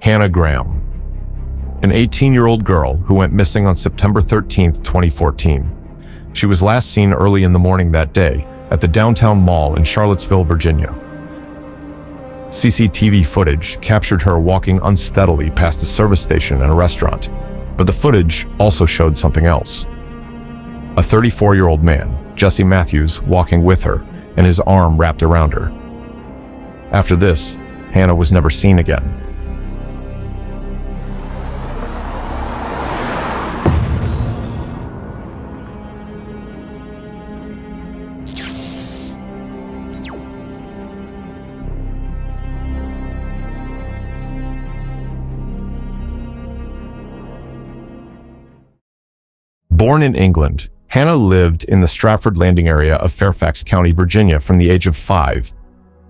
Hannah Graham, an 18-year-old girl who went missing on September 13, 2014. She was last seen early in the morning that day at the downtown mall in Charlottesville, Virginia. CCTV footage captured her walking unsteadily past a service station and a restaurant, but the footage also showed something else. A 34-year-old man, Jesse Matthews, walking with her and his arm wrapped around her. After this, Hannah was never seen again. Born in England, Hannah lived in the Stratford Landing area of Fairfax County, Virginia from the age of 5.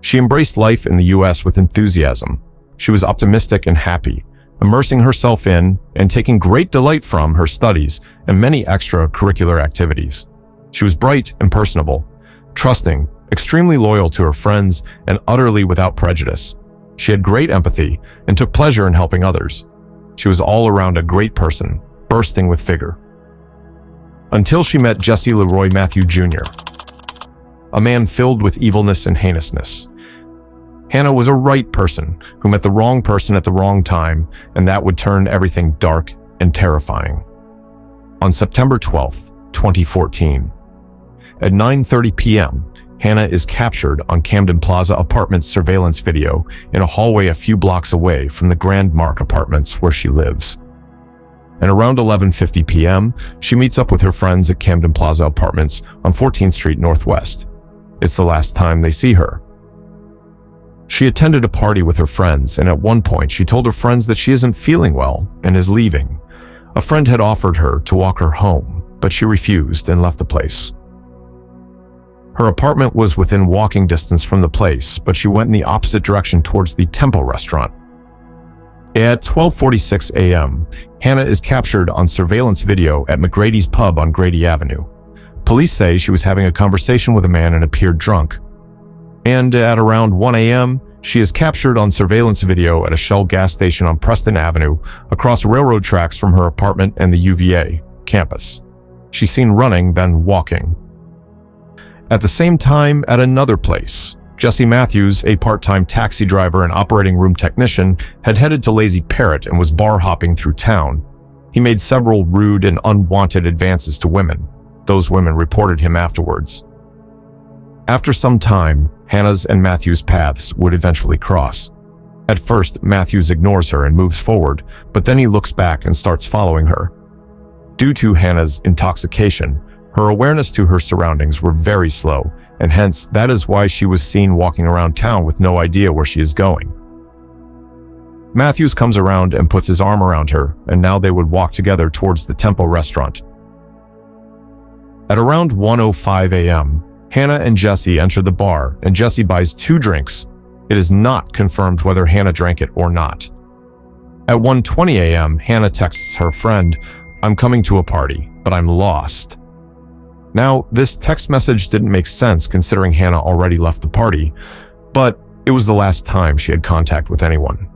She embraced life in the U.S. with enthusiasm. She was optimistic and happy, immersing herself in and taking great delight from her studies and many extracurricular activities. She was bright and personable, trusting, extremely loyal to her friends, and utterly without prejudice. She had great empathy and took pleasure in helping others. She was all around a great person, bursting with vigor. Until she met Jesse Leroy Matthew Jr., a man filled with evilness and heinousness. Hannah was a right person who met the wrong person at the wrong time, and that would turn everything dark and terrifying. On September 12, 2014, at 9:30 p.m., Hannah is captured on Camden Plaza Apartments surveillance video in a hallway a few blocks away from the Grand Mark Apartments where she lives. And around 11:50 p.m., she meets up with her friends at Camden Plaza Apartments on 14th Street Northwest. It's the last time they see her. She attended a party with her friends, and at one point she told her friends that she isn't feeling well and is leaving. A friend had offered her to walk her home, but she refused and left the place. Her apartment was within walking distance from the place, but she went in the opposite direction towards the Tempo restaurant. At 12:46 a.m., Hannah is captured on surveillance video at McGrady's Pub on Grady Avenue. Police say she was having a conversation with a man and appeared drunk. And at around 1 a.m., she is captured on surveillance video at a Shell gas station on Preston Avenue, across railroad tracks from her apartment and the UVA campus. She's seen running, then walking. At the same time, at another place, Jesse Matthews, a part-time taxi driver and operating room technician, had headed to Lazy Parrot and was bar hopping through town. He made several rude and unwanted advances to women. Those women reported him afterwards. After some time, Hannah's and Matthews' paths would eventually cross. At first, Matthews ignores her and moves forward, but then he looks back and starts following her. Due to Hannah's intoxication, her awareness to her surroundings were very slow, and hence that is why she was seen walking around town with no idea where she is going. Matthews comes around and puts his arm around her, and now they would walk together towards the Tempo restaurant. At around 1:05 a.m., Hannah and Jesse enter the bar, and Jesse buys 2 drinks. It is not confirmed whether Hannah drank it or not. At 1:20 a.m., Hannah texts her friend, "I'm coming to a party, but I'm lost." Now, this text message didn't make sense considering Hannah already left the party, but it was the last time she had contact with anyone.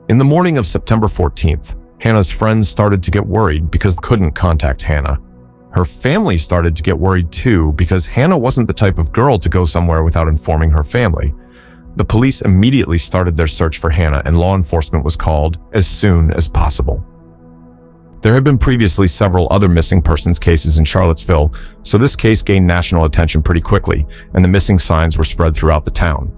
In the morning of September 14th, Hannah's friends started to get worried because they couldn't contact Hannah. Her family started to get worried too because Hannah wasn't the type of girl to go somewhere without informing her family. The police immediately started their search for Hannah, and law enforcement was called as soon as possible. There had been previously several other missing persons cases in Charlottesville, so this case gained national attention pretty quickly, and the missing signs were spread throughout the town.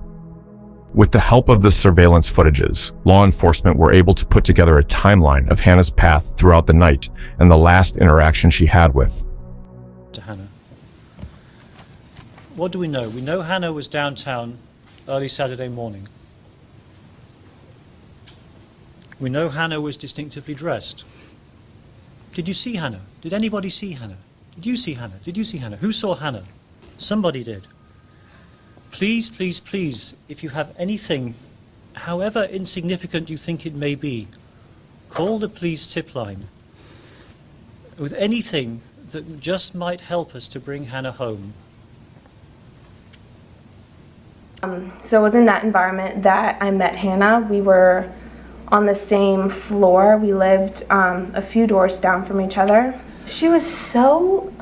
With the help of the surveillance footages, law enforcement were able to put together a timeline of Hannah's path throughout the night and the last interaction she had with Hannah. What do we know? We know Hannah was downtown early Saturday morning. We know Hannah was distinctively dressed. Did you see Hannah? Did anybody see Hannah? Did you see Hannah? Did you see Hannah? Who saw Hannah? Somebody did. Please, please, please, if you have anything, however insignificant you think it may be, call the police tip line with anything that just might help us to bring Hannah home. So it was in that environment that I met Hannah. We were on the same floor. We lived a few doors down from each other. She was so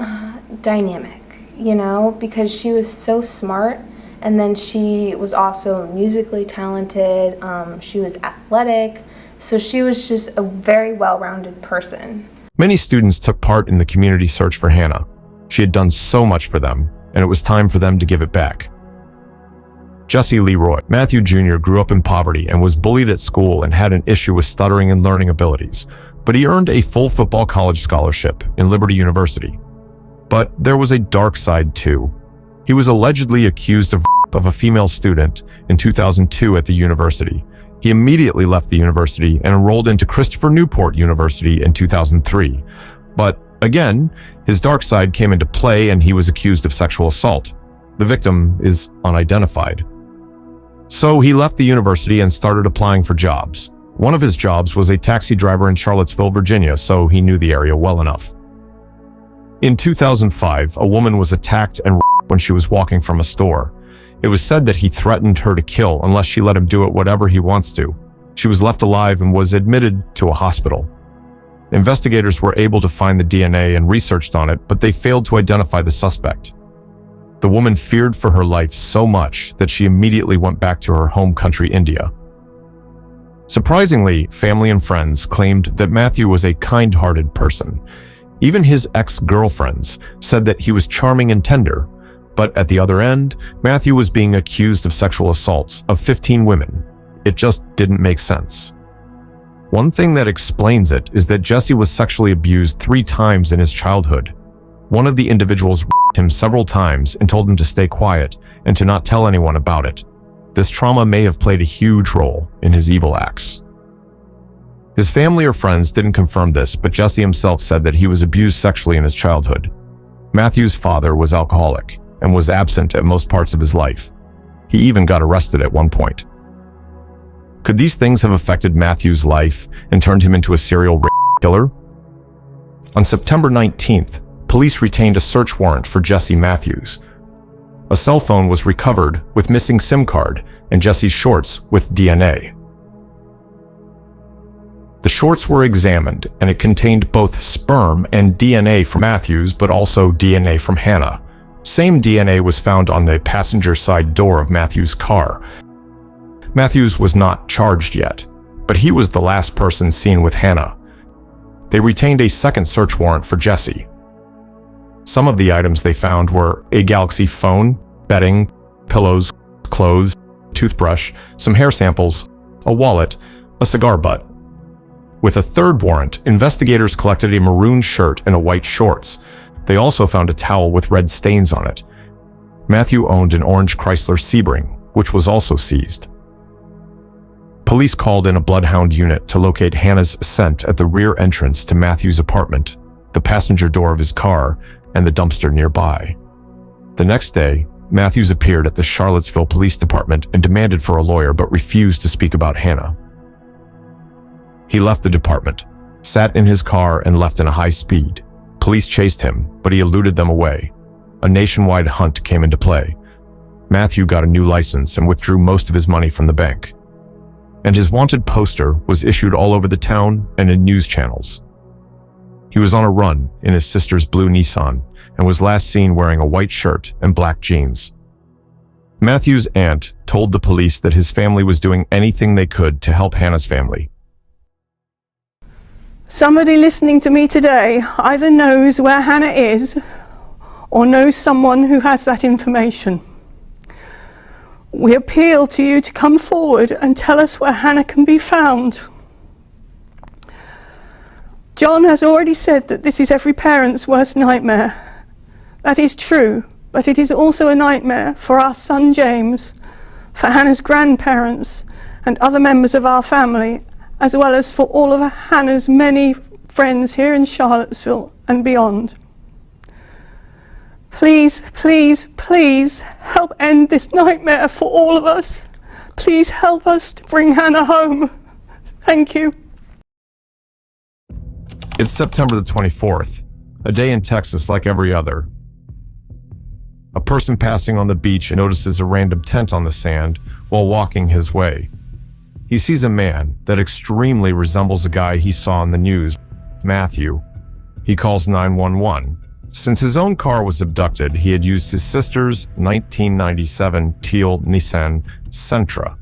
dynamic, you know, because she was so smart, and then she was also musically talented. She was athletic, so she was just a very well-rounded person. Many students took part in the community search for Hannah. She had done so much for them, and it was time for them to give it back. Jesse Leroy, Matthew Jr., grew up in poverty and was bullied at school and had an issue with stuttering and learning abilities, but he earned a full football college scholarship in Liberty University. But there was a dark side too. He was allegedly accused of a female student in 2002 at the university. He immediately left the university and enrolled into Christopher Newport University in 2003. But again, his dark side came into play and he was accused of sexual assault. The victim is unidentified. So he left the university and started applying for jobs. One of his jobs was a taxi driver in Charlottesville, Virginia, so he knew the area well enough. In 2005, a woman was attacked and when she was walking from a store. It was said that he threatened her to kill unless she let him do it whatever he wants to. She was left alive and was admitted to a hospital. Investigators were able to find the DNA and researched on it, but they failed to identify the suspect. The woman feared for her life so much that she immediately went back to her home country, India. Surprisingly, family and friends claimed that Matthew was a kind-hearted person. Even his ex-girlfriends said that he was charming and tender. But at the other end, Matthew was being accused of sexual assaults of 15 women. It just didn't make sense. One thing that explains it is that Jesse was sexually abused 3 times in his childhood. One of the individuals raped him several times and told him to stay quiet and to not tell anyone about it. This trauma may have played a huge role in his evil acts. His family or friends didn't confirm this, but Jesse himself said that he was abused sexually in his childhood. Matthew's father was alcoholic and was absent at most parts of his life. He even got arrested at one point. Could these things have affected Matthew's life and turned him into a serial killer? On September 19th, police retained a search warrant for Jesse Matthews. A cell phone was recovered with missing SIM card and Jesse's shorts with DNA. The shorts were examined and it contained both sperm and DNA from Matthews, but also DNA from Hannah. Same DNA was found on the passenger side door of Matthew's car. Matthews was not charged yet, but he was the last person seen with Hannah. They retained a second search warrant for Jesse. Some of the items they found were a Galaxy phone, bedding, pillows, clothes, toothbrush, some hair samples, a wallet, a cigar butt. With a third warrant, investigators collected a maroon shirt and a white shorts. They also found a towel with red stains on it. Matthew owned an orange Chrysler Sebring, which was also seized. Police called in a bloodhound unit to locate Hannah's scent at the rear entrance to Matthew's apartment, the passenger door of his car, and the dumpster nearby. The next day, Matthews appeared at the Charlottesville Police Department and demanded for a lawyer but refused to speak about Hannah. He left the department, sat in his car, and left in a high speed. Police chased him, but he eluded them away. A nationwide hunt came into play. Matthew got a new license and withdrew most of his money from the bank. And his wanted poster was issued all over the town and in news channels. He was on a run in his sister's blue Nissan and was last seen wearing a white shirt and black jeans. Matthew's aunt told the police that his family was doing anything they could to help Hannah's family. Somebody listening to me today either knows where Hannah is or knows someone who has that information. We appeal to you to come forward and tell us where Hannah can be found. John has already said that this is every parent's worst nightmare. That is true, but it is also a nightmare for our son James, for Hannah's grandparents and other members of our family, as well as for all of Hannah's many friends here in Charlottesville and beyond. Please, please, please help end this nightmare for all of us. Please help us to bring Hannah home. Thank you. It's September the 24th, a day in Texas like every other. A person passing on the beach notices a random tent on the sand while walking his way. He sees a man that extremely resembles a guy he saw in the news, Matthew. He calls 911. Since his own car was abducted, he had used his sister's 1997 teal Nissan Sentra.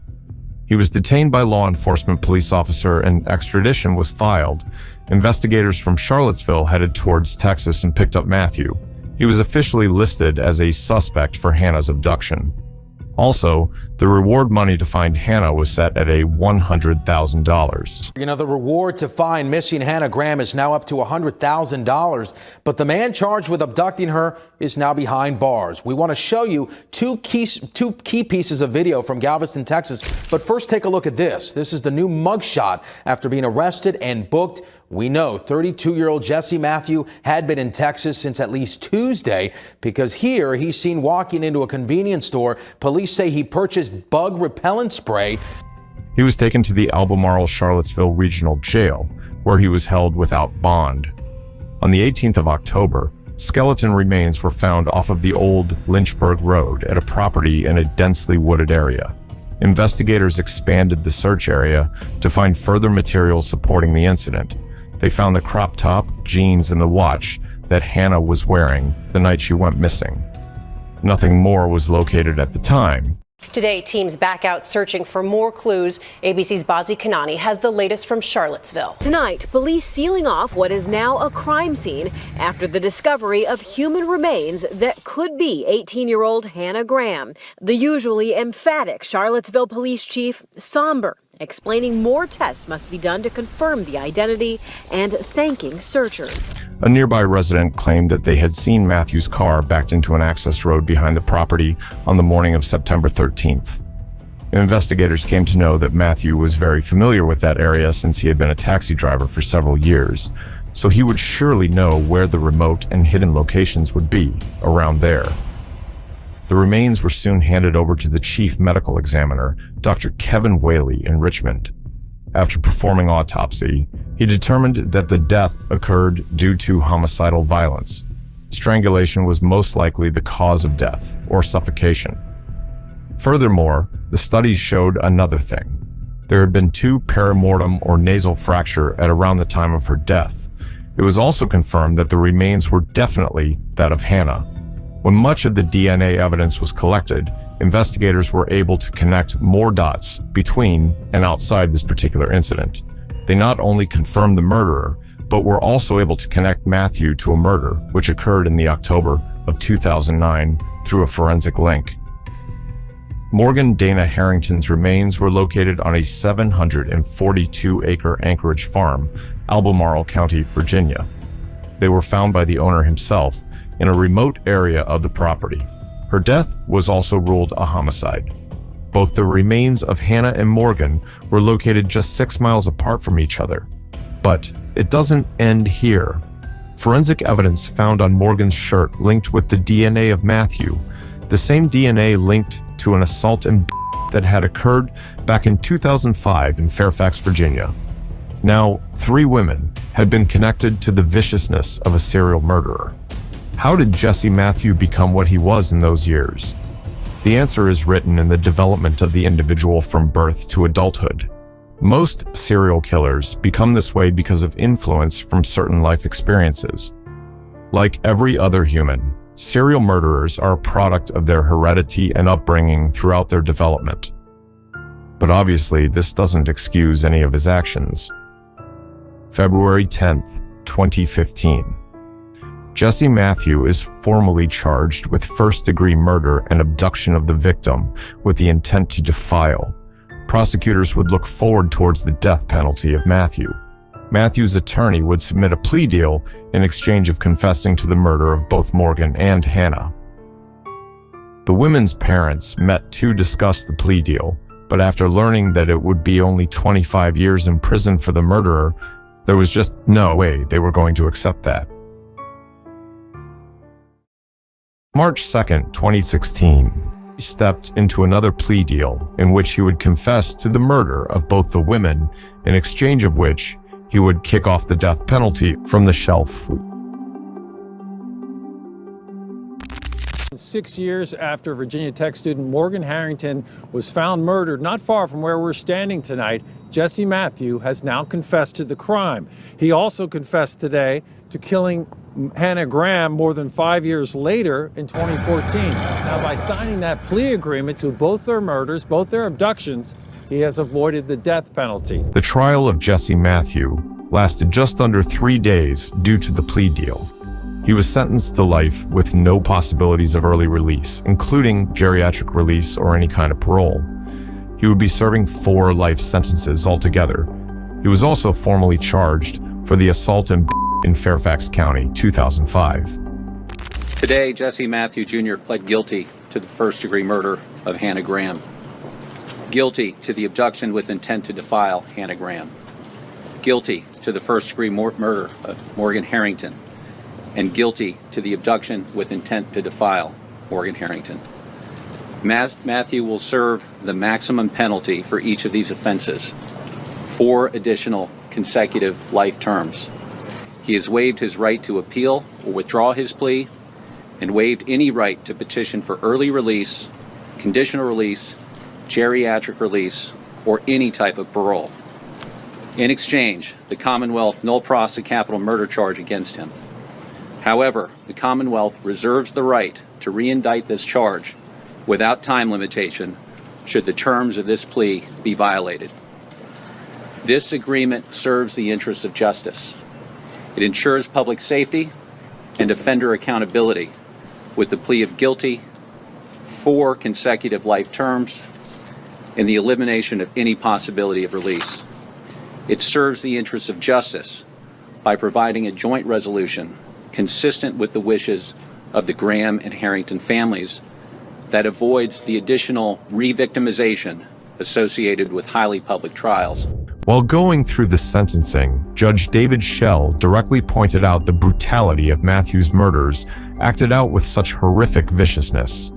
He was detained by law enforcement police officer and extradition was filed. Investigators from Charlottesville headed towards Texas and picked up Matthew. He was officially listed as a suspect for Hannah's abduction. Also, the reward money to find Hannah was set at a $100,000. You know, the reward to find missing Hannah Graham is now up to $100,000, but the man charged with abducting her is now behind bars. We want to show you two key pieces of video from Galveston, Texas, but first take a look at this. This is the new mugshot after being arrested and booked. We know 32-year-old Jesse Matthew had been in Texas since at least Tuesday because here he's seen walking into a convenience store. Police say he purchased bug repellent spray. He was taken to the Albemarle Charlottesville Regional Jail, where he was held without bond. On the 18th of October, skeleton remains were found off of the old Lynchburg Road at a property in a densely wooded area. Investigators expanded the search area to find further material supporting the incident. They found the crop top, jeans, and the watch that Hannah was wearing the night she went missing. Nothing more was located at the time. Today, teams back out searching for more clues. ABC's Bazi Kanani has the latest from Charlottesville. Tonight, police sealing off what is now a crime scene after the discovery of human remains that could be 18-year-old Hannah Graham. The usually emphatic Charlottesville police chief, somber, explaining more tests must be done to confirm the identity and thanking searchers. A nearby resident claimed that they had seen Matthew's car backed into an access road behind the property on the morning of September 13th. Investigators came to know that Matthew was very familiar with that area since he had been a taxi driver for several years, so he would surely know where the remote and hidden locations would be around there. The remains were soon handed over to the chief medical examiner, Dr. Kevin Whaley in Richmond. After performing autopsy, he determined that the death occurred due to homicidal violence. Strangulation was most likely the cause of death, or suffocation. Furthermore, the studies showed another thing. There had been 2 perimortem or nasal fracture at around the time of her death. It was also confirmed that the remains were definitely that of Hannah. When much of the DNA evidence was collected, investigators were able to connect more dots between and outside this particular incident. They not only confirmed the murderer, but were also able to connect Matthew to a murder, which occurred in the October of 2009 through a forensic link. Morgan Dana Harrington's remains were located on a 742-acre Anchorage farm, Albemarle County, Virginia. They were found by the owner himself in a remote area of the property. Her death was also ruled a homicide. Both the remains of Hannah and Morgan were located just 6 miles apart from each other. But it doesn't end here. Forensic evidence found on Morgan's shirt linked with the DNA of Matthew, the same DNA linked to an assault and that had occurred back in 2005 in Fairfax, Virginia. Now, 3 women had been connected to the viciousness of a serial murderer. How did Jesse Matthew become what he was in those years? The answer is written in the development of the individual from birth to adulthood. Most serial killers become this way because of influence from certain life experiences. Like every other human, serial murderers are a product of their heredity and upbringing throughout their development. But obviously, this doesn't excuse any of his actions. February 10th, 2015. Jesse Matthew is formally charged with first-degree murder and abduction of the victim with the intent to defile. Prosecutors would look forward towards the death penalty of Matthew. Matthew's attorney would submit a plea deal in exchange of confessing to the murder of both Morgan and Hannah. The women's parents met to discuss the plea deal, but after learning that it would be only 25 years in prison for the murderer, there was just no way they were going to accept that. March 2nd, 2016, he stepped into another plea deal in which he would confess to the murder of both the women, in exchange of which he would kick off the death penalty from the shelf. 6 years after Virginia Tech student Morgan Harrington was found murdered not far from where we're standing tonight, Jesse Matthew has now confessed to the crime. He also confessed today to killing Hannah Graham more than 5 years later in 2014. Now, by signing that plea agreement to both their murders, both their abductions, he has avoided the death penalty. The trial of Jesse Matthew lasted just under 3 days due to the plea deal. He was sentenced to life with no possibilities of early release, including geriatric release or any kind of parole. He would be serving 4 life sentences altogether. He was also formally charged for the assault in Fairfax County, 2005. Today, Jesse Matthew Jr. pled guilty to the first-degree murder of Hannah Graham, guilty to the abduction with intent to defile Hannah Graham, guilty to the first-degree murder of Morgan Harrington, and guilty to the abduction with intent to defile Morgan Harrington. Matthew will serve the maximum penalty for each of these offenses, 4 additional consecutive life terms. He has waived his right to appeal or withdraw his plea, and waived any right to petition for early release, conditional release, geriatric release, or any type of parole. In exchange, the Commonwealth null pros a capital murder charge against him. However, the Commonwealth reserves the right to re-indict this charge without time limitation should the terms of this plea be violated. This agreement serves the interests of justice. It ensures public safety and offender accountability with the plea of guilty, 4 consecutive life terms, and the elimination of any possibility of release. It serves the interests of justice by providing a joint resolution consistent with the wishes of the Graham and Harrington families that avoids the additional re-victimization associated with highly public trials. While going through the sentencing, Judge David Schell directly pointed out the brutality of Matthew's murders acted out with such horrific viciousness.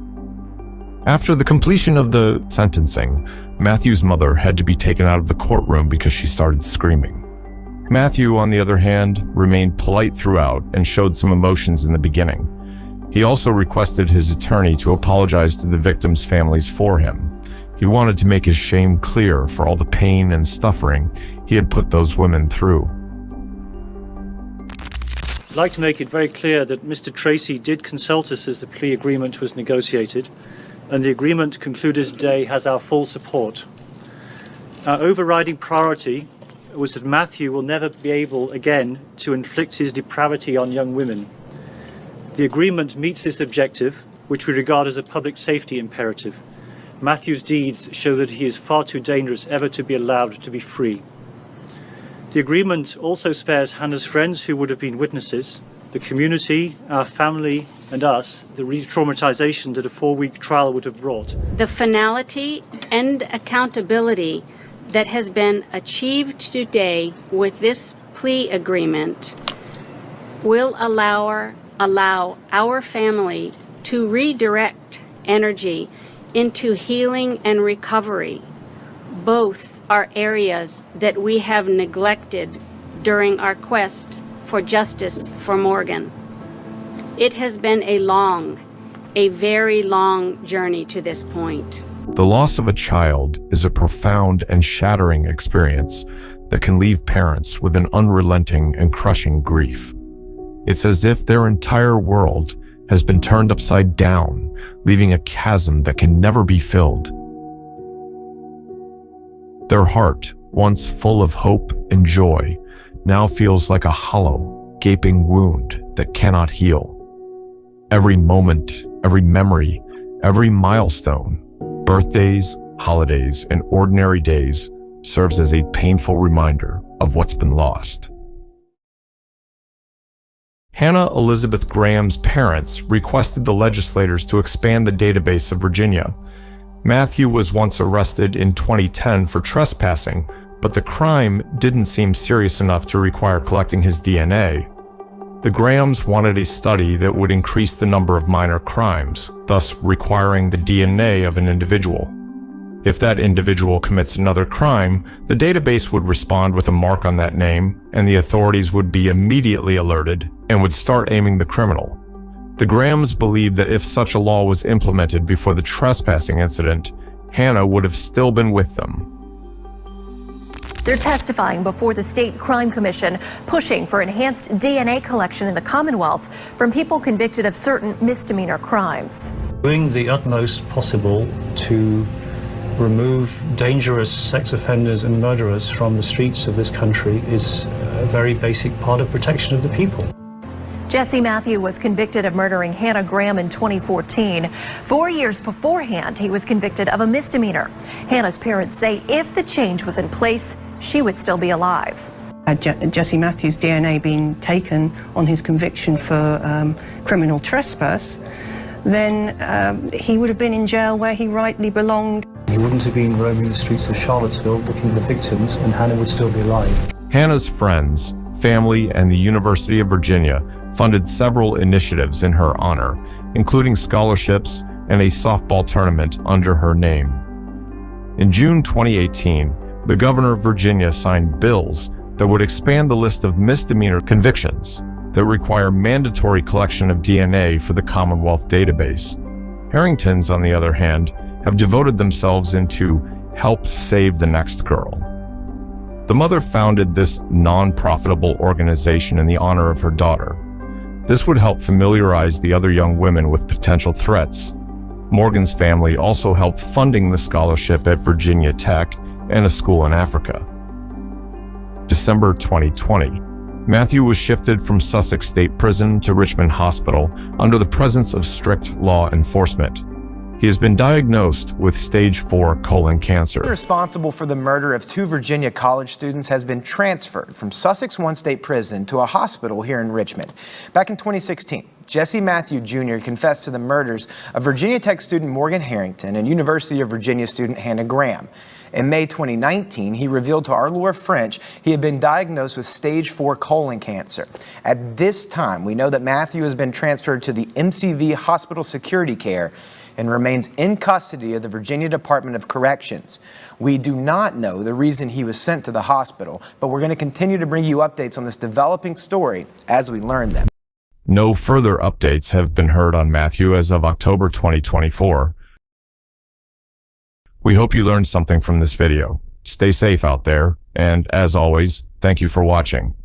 After the completion of the sentencing, Matthew's mother had to be taken out of the courtroom because she started screaming. Matthew, on the other hand, remained polite throughout and showed some emotions in the beginning. He also requested his attorney to apologize to the victims' families for him. He wanted to make his shame clear for all the pain and suffering he had put those women through. I'd like to make it very clear that Mr. Tracy did consult us as the plea agreement was negotiated, and the agreement concluded today has our full support. Our overriding priority was that Matthew will never be able again to inflict his depravity on young women. The agreement meets this objective, which we regard as a public safety imperative. Matthew's deeds show that he is far too dangerous ever to be allowed to be free. The agreement also spares Hannah's friends who would have been witnesses, the community, our family, and us, the re-traumatization that a 4-week trial would have brought. The finality and accountability that has been achieved today with this plea agreement will allow our family to redirect energy into healing and recovery. Both are areas that we have neglected during our quest for justice for Morgan. It has been a very long journey to this point. The loss of a child is a profound and shattering experience that can leave parents with an unrelenting and crushing grief. It's as if their entire world has been turned upside down, leaving a chasm that can never be filled. Their heart, once full of hope and joy, now feels like a hollow, gaping wound that cannot heal. Every moment, every memory, every milestone, birthdays, holidays, and ordinary days serves as a painful reminder of what's been lost. Hannah Elizabeth Graham's parents requested the legislators to expand the database of Virginia. Matthew was once arrested in 2010 for trespassing, but the crime didn't seem serious enough to require collecting his DNA. The Grahams wanted a study that would increase the number of minor crimes, thus requiring the DNA of an individual. If that individual commits another crime, the database would respond with a mark on that name, and the authorities would be immediately alerted and would start aiming the criminal. The Grahams believed that if such a law was implemented before the trespassing incident, Hannah would have still been with them. They're testifying before the State Crime Commission, pushing for enhanced DNA collection in the Commonwealth from people convicted of certain misdemeanor crimes. Doing the utmost possible to remove dangerous sex offenders and murderers from the streets of this country is a very basic part of protection of the people. Jesse Matthew was convicted of murdering Hannah Graham in 2014. 4 years beforehand, he was convicted of a misdemeanor. Hannah's parents say if the change was in place, she would still be alive. Had Jesse Matthews' DNA been taken on his conviction for criminal trespass, then he would have been in jail where he rightly belonged. He wouldn't have been roaming the streets of Charlottesville looking for the victims, and Hannah would still be alive. Hannah's friends, family, and the University of Virginia funded several initiatives in her honor, including scholarships and a softball tournament under her name. In June 2018, the governor of Virginia signed bills that would expand the list of misdemeanor convictions that require mandatory collection of DNA for the Commonwealth database. Harringtons, on the other hand, have devoted themselves into Help Save the Next Girl. The mother founded this non-profitable organization in the honor of her daughter. This would help familiarize the other young women with potential threats. Morgan's family also helped funding the scholarship at Virginia Tech and a school in Africa. December 2020, Matthew was shifted from Sussex State Prison to Richmond Hospital under the presence of strict law enforcement. He has been diagnosed with stage 4 colon cancer. Responsible for the murder of 2 Virginia college students has been transferred from Sussex One State Prison to a hospital here in Richmond. Back in 2016, Jesse Matthew Jr. confessed to the murders of Virginia Tech student Morgan Harrington and University of Virginia student Hannah Graham. In May 2019, he revealed to our Laura French he had been diagnosed with stage 4 colon cancer. At this time, we know that Matthew has been transferred to the MCV Hospital Security Care and remains in custody of the Virginia Department of Corrections. We do not know the reason he was sent to the hospital, but we're going to continue to bring you updates on this developing story as we learn them. No further updates have been heard on Matthew as of October 2024. We hope you learned something from this video. Stay safe out there, and as always, thank you for watching.